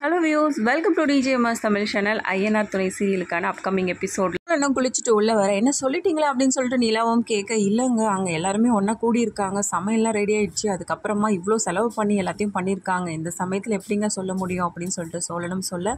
Hello views, welcome to TJMS Tamil channel. INR துணை சீரியலுக்கான upcoming எபிசோட்ல இன்னும் குளிச்சுட்டு உள்ள வர என்ன சொல்லிட்டீங்களா அப்படின்னு சொல்லிட்டு நிலாவும் கேட்க, இல்லைங்க அங்கே எல்லாருமே ஒன்றா கூடியிருக்காங்க, சமையல்லாம் ரெடி ஆயிடுச்சு, அதுக்கப்புறமா இவ்வளோ செலவு பண்ணி எல்லாத்தையும் பண்ணியிருக்காங்க, இந்த சமயத்தில் எப்படிங்க சொல்ல முடியும் அப்படின்னு சொல்லிட்டு சோழனும் சொல்ல,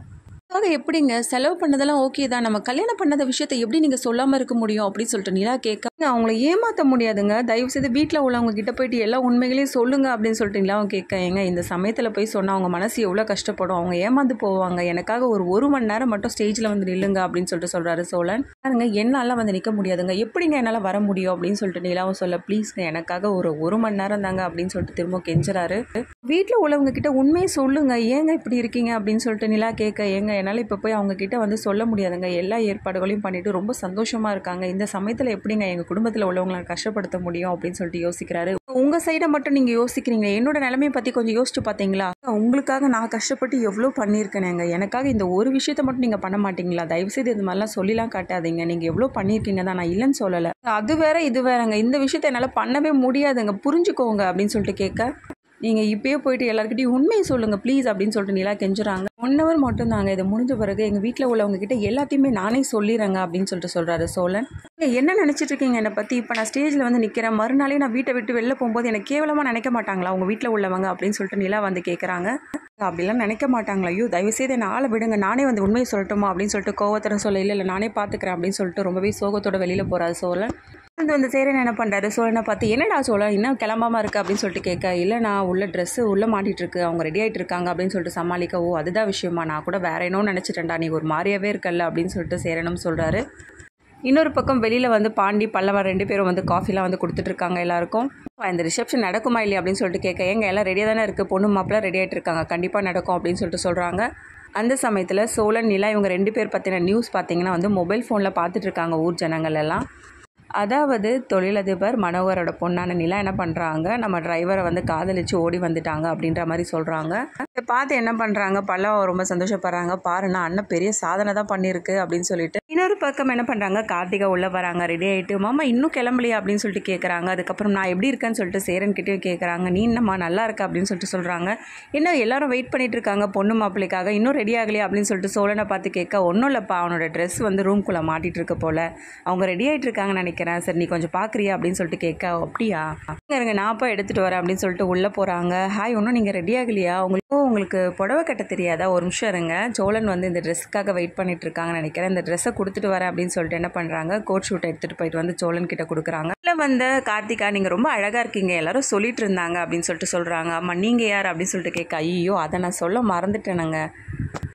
எப்படிங்க செலவு பண்ணதெல்லாம் ஓகே தான், நம்ம கல்யாணம் பண்ணத விஷயத்தை எப்படி நீங்கள் சொல்லாமல் இருக்க முடியும் அப்படின்னு சொல்லிட்டு நிலா கேட்க, அவங்கள ஏமாற்ற முடியாதுங்க, தயவுசெய்து வீட்டில் உள்ளவங்க கிட்ட போயிட்டு எல்லா உண்மைகளையும் சொல்லுங்க அப்படின்னு சொல்லிட்டு நிலாவும் கேட்க, ஏங்க இந்த சமயத்தில் போய் சொன்னால் அவங்க மனசு எவ்வளோ கஷ்டப்படும், அவங்க ஏமாந்து போவாங்க, எனக்காக ஒரு மணி நேரம் மட்டும் ஸ்டேஜில் வந்து நில்லுங்க அப்படின்னு சொல்லிட்டு சொல்கிறாரு சோழன். பாருங்க என்னால் வந்து நிற்க முடியாதுங்க, எப்படிங்க என்னால் வர முடியும் அப்படின்னு சொல்லிட்டு நிலாவும் சொல்ல, ப்ளீஸ்ங்க எனக்காக ஒரு மணி நேரம் தாங்க அப்படின்னு சொல்லிட்டு திரும்ப கெஞ்சுறாரு. வீட்டில் உள்ளவங்க கிட்ட உண்மையை சொல்லுங்க, ஏங்க இப்படி இருக்கீங்க அப்படின்னு சொல்லிட்டு நிலா கேட்க, ஏங்க என்னால் இப்போ போய் அவங்க கிட்ட வந்து சொல்ல முடியாதுங்க, எல்லா ஏற்பாடுகளையும் பண்ணிட்டு ரொம்ப சந்தோஷமாக இருக்காங்க, இந்த சமயத்தில் எப்படிங்க எங்கள் குடும்பத்தில் உள்ளவங்களை கஷ்டப்படுத்த முடியும் அப்படின்னு சொல்லிட்டு யோசிக்கிறாரு. உங்கள் சைடை மட்டும் நீங்கள் யோசிக்கிறீங்க, என்னோட நிலைமையை பற்றி கொஞ்சம் யோசிச்சு பார்த்தீங்களா, உங்களுக்காக நான் கஷ்டப்பட்டு எவ்வளோ பண்ணியிருக்கேனேங்க, எனக்காக இந்த ஒரு விஷயத்தை மட்டும் நீங்கள் பண்ண மாட்டீங்களா, தயவுசெய்து இது மாதிரிலாம் சொல்லிலாம் காட்டாதீங்க, நீங்கள் எவ்வளோ பண்ணியிருக்கீங்க தான், நான் இல்லைன்னு சொல்லலை, அது வேற இது வேறங்க, இந்த விஷயத்தை என்னால் பண்ணவே முடியாதுங்க, புரிஞ்சுக்கோங்க அப்படின்னு சொல்லிட்டு கேட்க, நீங்கள் இப்போயே போயிட்டு எல்லாருக்கிட்டையும் உண்மையை சொல்லுங்கள் ப்ளீஸ் அப்படின்னு சொல்லிட்டு நிலா கெஞ்சுறாங்க. 1 hour மட்டும் தாங்க, இது முடிஞ்ச பிறகு எங்கள் வீட்டில் உள்ளவங்க கிட்ட எல்லாத்தையுமே நானே சொல்லிடுறேங்க அப்படின்னு சொல்லிட்டு சொல்கிறாரு சோழன். என்ன நினச்சிட்டு இருக்கீங்க என்னை பற்றி, இப்போ நான் ஸ்டேஜில் வந்து நிற்கிறேன், மறுநாளே நான் வீட்டை விட்டு வெளில போகும்போது எனக்கு கேவலமாக நினைக்க மாட்டாங்களா அவங்க வீட்டில் உள்ளவங்க அப்படின்னு சொல்லிட்டு நிலா வந்து கேட்குறாங்க. அப்படிலாம் நினைக்க மாட்டாங்களா, ஐயோ தயவுசெய்து என்னை ஆளை விடுங்க, நானே வந்து உண்மையை சொல்லட்டுமா அப்படின்னு சொல்லிட்டு கோவத்தர சொல்ல, இல்லை நானே பார்த்துக்கிறேன் அப்படின்னு சொல்லிட்டு ரொம்பவே சோகத்தோட வெளியில் போகிறாரு சோழன். வந்து சேரன் என்ன பண்ணுறாரு, சோழனை பார்த்து, என்னடா சோழன் இன்னும் கிளம்பாமல் இருக்குது அப்படின்னு சொல்லிட்டு கேட்க, இல்லை நான் உள்ள ட்ரெஸ்ஸு உள்ளே மாட்டிகிட்டு இருக்கு, அவங்க ரெடி ஆகிட்டு இருக்காங்க அப்படின்னு சொல்லிட்டு சமாளிக்க, ஓ அதுதான் விஷயமா, நான் கூட வேற என்னோ நினச்சிட்டேன்டா, நீ ஒரு மாதிரியாவே இருக்கல்ல அப்படின்னு சொல்லிட்டு சேரனும் சொல்கிறாரு. இன்னொரு பக்கம் வெளியில் வந்து பாண்டி பல்லவன் 2 பேரும் வந்து காஃபிலாம் வந்து கொடுத்துட்ருக்காங்க எல்லாருக்கும். இந்த ரிசப்ஷன் நடக்குமா இல்லையா அப்படின்னு சொல்லிட்டு கேட்க, எங்க எல்லாம் ரெடியாக தானே இருக்குது, பொண்ணு மாப்பிள்ள ரெடி ஆகிட்டு இருக்காங்க, கண்டிப்பாக நடக்கும் அப்படின்னு சொல்லிட்டு சொல்கிறாங்க. அந்த சமயத்தில் சோழன் நிலா இவங்க 2 பேர் பற்றின நியூஸ் பார்த்தீங்கன்னா வந்து மொபைல் ஃபோனில் பார்த்துட்ருக்காங்க ஊர் ஜனங்கள் எல்லாம். அதாவது தொழிலதிபர் மனோகரோட பொண்ணான நிலா என்ன பண்ணுறாங்க, நம்ம டிரைவரை வந்து காதலிச்சு ஓடி வந்துட்டாங்க அப்படின்ற மாதிரி சொல்கிறாங்க. இதை பார்த்து என்ன பண்ணுறாங்க, பல்லவன் ரொம்ப சந்தோஷப்படுறாங்க, பாருன்னா அண்ணன் பெரிய சாதனை தான் பண்ணியிருக்கு அப்படின்னு சொல்லிட்டு. இன்னொரு பக்கம் என்ன பண்ணுறாங்க, கார்த்திகா உள்ளே வராங்க ரெடி ஆகிட்டு, மாமா இன்னும் கிளம்பலையா அப்படின்னு சொல்லிட்டு கேட்குறாங்க. அதுக்கப்புறம் நான் எப்படி இருக்கேன்னு சொல்லிட்டு சேரன்கிட்டையும் கேட்குறாங்க, நீ என்னம்மா நல்லா இருக்கா அப்படின்னு சொல்லிட்டு சொல்கிறாங்க. இன்னும் எல்லாரும் வெயிட் பண்ணிட்டு இருக்காங்க பொண்ணு மாப்பிள்ளைக்காக, இன்னும் ரெடி ஆகலையா அப்படின்னு சொல்லிட்டு சோழனை பார்த்து கேட்க, ஒன்றும் இல்லைப்பா அவனோட ட்ரெஸ் வந்து ரூம்குள்ளே மாட்டிகிட்டு இருக்க போல், அவங்க ரெடி ஆகிட்டு இருக்காங்கன்னு நினைக்கிறேன், சரி நீ கொஞ்சம் பார்க்குறியா அப்படின்னு சொல்லிட்டு கேட்க, அப்படியா இருங்க நான் போய் எடுத்துகிட்டு வரேன் அப்படின்னு சொல்லிட்டு உள்ளே போகிறாங்க. ஹாய் ஒன்றும் நீங்கள் ரெடி ஆகலையா, உங்களுக்கு புடவை கட்ட தெரியாதா, ஒரு நிமிஷம் இருங்க, சோழன் வந்து இந்த ட்ரெஸ்ஸுக்காக வெயிட் பண்ணிட்டு இருக்காங்கன்னு நினைக்கிறேன், இந்த ட்ரெஸ்ஸை கொடுத்துட்டு வரேன் அப்படின்னு சொல்லிட்டு என்ன பண்ணுறாங்க, கோட் ஷூட்டை எடுத்துகிட்டு போயிட்டு வந்து சோழன் கிட்ட கொடுக்குறாங்க. இல்லை வந்து கார்த்திகா நீங்கள் ரொம்ப அழகாக இருக்கீங்க எல்லாரும் சொல்லிட்டு இருந்தாங்க அப்படின்னு சொல்லிட்டு சொல்கிறாங்க. ஆமாம் நீங்கள் யார் அப்படின்னு சொல்லிட்டு கேட்க, ஐயோ அதை நான் சொல்ல மறந்துட்டேனுங்க,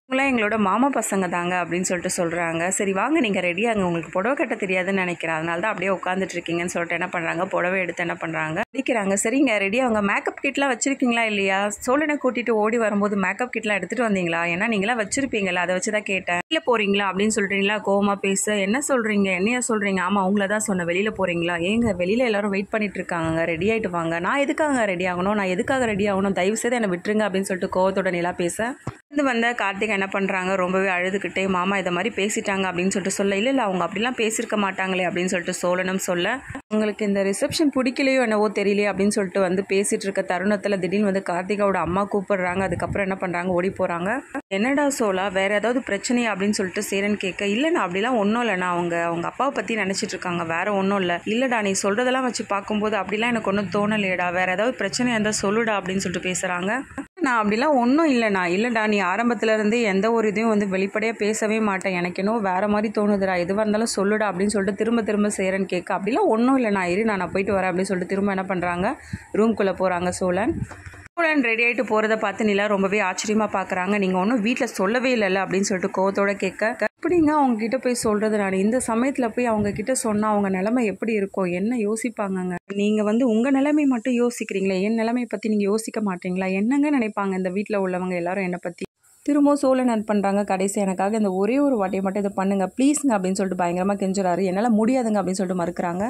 உங்களாம் எங்களோட மாமா பசங்க தாங்க அப்படின்னு சொல்லிட்டு சொல்கிறாங்க. சரி வாங்க நீங்கள் ரெடியாங்க, உங்களுக்கு புடவை கட்ட தெரியாதுன்னு நினைக்கிறேன், அதனால தான் அப்படியே உட்காந்துட்டு இருக்கீங்கன்னு சொல்லிட்டு என்ன பண்ணுறாங்க, புடவை எடுத்து என்ன பண்ணுறாங்க அடிக்கிறாங்க. சரிங்க ரெடி அவங்க மேக்கப் கிட்லாம் வச்சுருக்கீங்களா இல்லையா, சோழனை கூட்டிகிட்டு ஓடி வரும்போது மேக்கப் கிட்லாம் எடுத்துகிட்டு வந்தீங்களா, ஏன்னா நீங்களாம் வச்சுருப்பீங்களா, அதை வச்சு தான் கேட்டேன். வெளியில் போகிறீங்களா அப்படின்னு சொல்லிட்டீங்களா, கோவமாக பேச, என்ன சொல்கிறீங்க என்னையா சொல்கிறீங்க, ஆமாம் அவங்கள தான் சொன்னேன், வெளியில் போகிறீங்களா, ஏங்க வெளியில் எல்லாரும் வெயிட் பண்ணிட்டு இருக்காங்க, ரெடி ஆகிட்டு வாங்க, நான் எதுக்காக ரெடி ஆகணும், நான் எதுக்காக ரெடி ஆகணும், தயவு செய்து என்னை விட்டுருங்க அப்படின்னு சொல்லிட்டு கோவத்தோட நிலா பேச, இது வந்த கார்த்திகா என்ன பண்ணுறாங்க, ரொம்பவே அழுதுகிட்டே, மாமா இதை மாதிரி பேசிட்டாங்க அப்படின்னு சொல்லிட்டு சொல்ல, இல்லை அவங்க அப்படிலாம் பேசியிருக்க மாட்டாங்களே அப்படின்னு சொல்லிட்டு சோழனும் சொல்ல, உங்களுக்கு இந்த ரிசப்ஷன் பிடிக்கலையோ என்னவோ தெரியலையே அப்படின்னு சொல்லிட்டு வந்து பேசிகிட்டு இருக்க தருணத்தில் திடீர்னு வந்து கார்த்திகாவோட அம்மா கூப்பிடுறாங்க. அதுக்கப்புறம் என்ன பண்ணுறாங்க, ஓடி போகிறாங்க. என்னடா சோழா வேறு ஏதாவது பிரச்சனையா அப்படின்னு சொல்லிட்டு சேரன் கேட்க, இல்லைண்ணா அப்படிலாம் ஒன்றும் இல்லைண்ணா, அவங்க அப்பாவை பற்றி நினச்சிட்டு இருக்காங்க, வேற ஒன்றும் இல்லை, இல்லைடா நீ சொல்கிறதெல்லாம் வச்சு பார்க்கும்போது அப்படிலாம் எனக்கு ஒன்றும் தோணலையடா, வேறு ஏதாவது பிரச்சனையாக இருந்தால் சொல்லுடா அப்படின்னு சொல்லிட்டு பேசுகிறாங்க. நான் அப்படிலாம் ஒன்றும் இல்லைடா நீ ஆரம்பத்துலேருந்தே எந்த ஒரு இதையும் வந்து வெளிப்படையாக பேசவே மாட்டேன், எனக்கு என்னவோ வேறு மாதிரி தோணுதுடா, எதுவாக இருந்தாலும் சொல்லுடா அப்படின்னு சொல்லிட்டு திரும்ப சேரன் கேட்க, அப்படிலாம் ஒன்றும் இல்லை நான் நான் போயிட்டு வரேன் அப்படின்னு சொல்லிட்டு திரும்ப என்ன பண்ணுறாங்க, ரூம்குள்ளே போகிறாங்க. சோழன் ரெடி ஆகிட்டு போகிறத பார்த்து நிலா ரொம்பவே ஆச்சரியமாக பார்க்குறாங்க. நீங்கள் ஒன்றும் வீட்டில் சொல்லவே இல்லைல்ல அப்படின்னு சொல்லிட்டு கோவத்தோட கேட்க, எப்படிங்க அவங்கக்கிட்ட போய் சொல்கிறது, நான் இந்த சமயத்தில் போய் அவங்கக்கிட்ட சொன்னால் அவங்க நிலைமை எப்படி இருக்கும், என்ன யோசிப்பாங்கங்க, நீங்கள் வந்து உங்கள் நிலைமை மட்டும் யோசிக்கிறீங்களா, என் நிலைமையை பற்றி நீங்கள் யோசிக்க மாட்டீங்களா, என்னங்க நினைப்பாங்க இந்த வீட்டில் உள்ளவங்க எல்லாரும் என்னை பற்றி. திரும்பவும் சோழன் என்ன பண்ணுறாங்க, கடைசி எனக்காக இந்த ஒரே ஒரு வாட்டியை மட்டும் இதை பண்ணுங்க ப்ளீஸுங்க அப்படின்னு சொல்லிட்டு பயங்கரமாக கெஞ்சுறாரு. என்னால் முடியாதுங்க அப்படின்னு சொல்லிட்டு மறுக்கிறாங்க.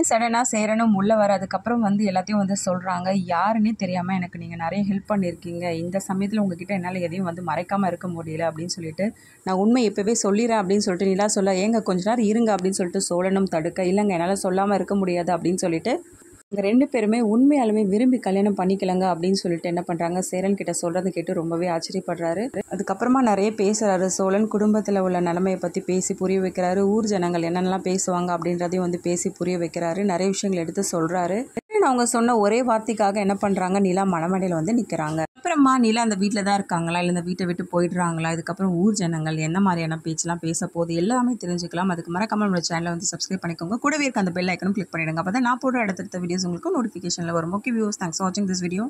சடனாக சேரனும் உள்ளே வர, அதுக்கப்புறம் வந்து எல்லாத்தையும் வந்து சொல்கிறாங்க, யாருன்னே தெரியாமல் எனக்கு நீங்கள் நிறைய ஹெல்ப் பண்ணியிருக்கீங்க, இந்த சமயத்தில் உங்ககிட்ட என்னால் எதையும் வந்து மறைக்காமல் இருக்க முடியல அப்படின்னு சொல்லிட்டு நான் உண்மை எப்போவே சொல்லிடுறேன் அப்படின்னு சொல்லிட்டு நிலா சொல்ல, ஏங்க கொஞ்ச நேரம் இருங்க அப்படின்னு சொல்லிட்டு சோழனும் தடுக்க, இல்லைங்க என்னால் சொல்லாமல் இருக்க முடியாது அப்படின்னு சொல்லிட்டு இங்கே 2 பேருமே உண்மையாலுமே விரும்பி கல்யாணம் பண்ணிக்கலங்க அப்படின்னு சொல்லிட்டு என்ன பண்ணுறாங்க, சேரன் கிட்ட சொல்கிறத கேட்டு ரொம்பவே ஆச்சரியப்படுறாரு. அதுக்கப்புறமா நிறைய பேசுகிறாரு. சோழன் குடும்பத்தில் உள்ள நிலைமையை பற்றி பேசி புரிய வைக்கிறாரு. ஊர் ஜனங்கள் என்னென்னலாம் பேசுவாங்க அப்படின்றதையும் வந்து பேசி புரிய வைக்கிறாரு. நிறைய விஷயங்கள் எடுத்து சொல்கிறாரு. அவங்க சொன்ன ஒரே வார்த்தைக்காக என்ன பண்ணுறாங்க, நிலா மணமேடையில் வந்து நிற்கிறாங்க. அப்புறமா நிலா அந்த வீட்டில் தான் இருக்காங்களா, இல்லை இந்த வீட்டை விட்டு போயிடுறாங்களா, இதுக்கப்புறம் ஊர் ஜனங்கள் என்ன மாதிரியான பேச்செல்லாம் பேச போகுது எல்லாமே தெரிஞ்சுக்கலாம். அதுக்கு மறக்காம நம்மளோட சேனலை வந்து சப்ஸ்கிரைப் பண்ணிக்கோங்க. கூடவே இருக்க அந்த பெல் ஐக்கனும் கிளிக் பண்ணிடுங்க. அப்போ தான் நான் போடுற அடுத்தடுத்த வீடியோஸ் உங்களுக்கு நோட்டிஃபிகேஷனில் வரும். ஓகே வியூவர்ஸ், தேங்க்ஸ் ஃபார் வாட்சிங் திஸ் வீடியோ.